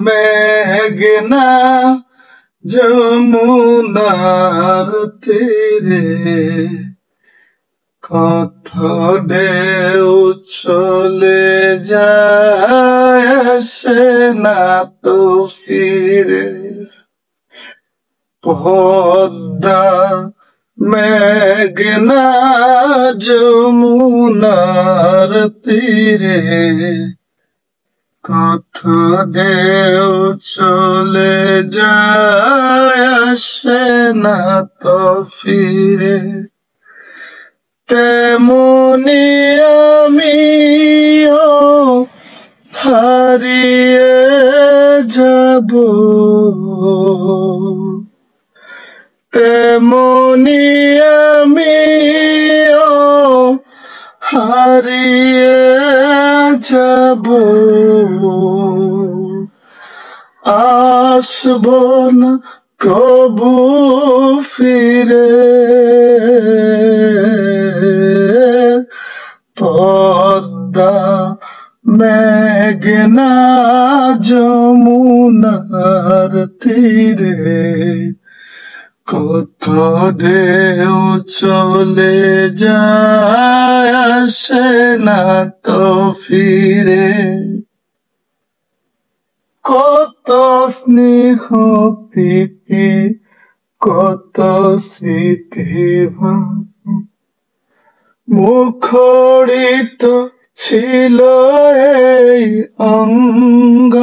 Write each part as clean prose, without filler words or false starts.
মেঘনা যমুনার তীরে কত ঢেউ চলে যায় আসে না তো ফিরে। পদ্মা মেঘনা যমুনার তীরে কত ঢেউ চলে যায় আসে না তো ফিরে। তেমনি আমিও হারিয়ে যাব, তেমনি আমিও হারিয়ে যাব। আসব না কবু ফিরে। পদ্মা মেঘনা যমুনার তীরে কত ঢেউ চলে যায় আসে না তো ফিরে। কত স্নেহ প্রীতি কত স্মৃতি মুখরিত ছিল এই অঙ্গ।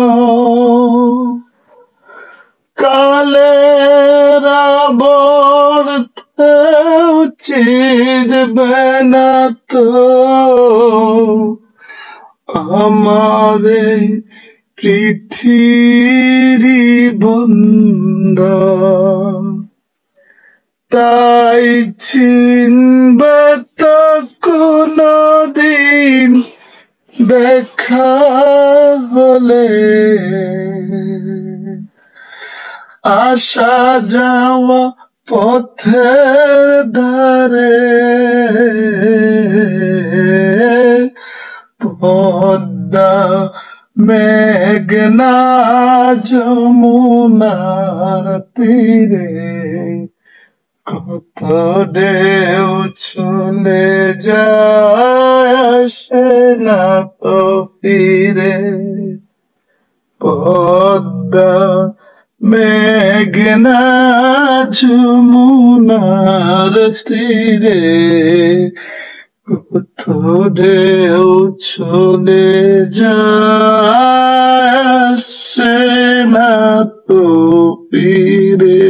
কালের আবর্তেও চিরবে না তো আমার এই পৃথিবী বন্ধন। তাই চিনবে তো কোনদিন দেখা হলে আসা যাওয়া পথের ধারে। পদ্মা মেঘনা যমুনার তীরে কত ঢেউ চলে যায় আসে না তো ফিরে। পদ্মা মেঘনা যমুনার তীরে কত ঢেউ চলে যায় আসে না তো ফিরে।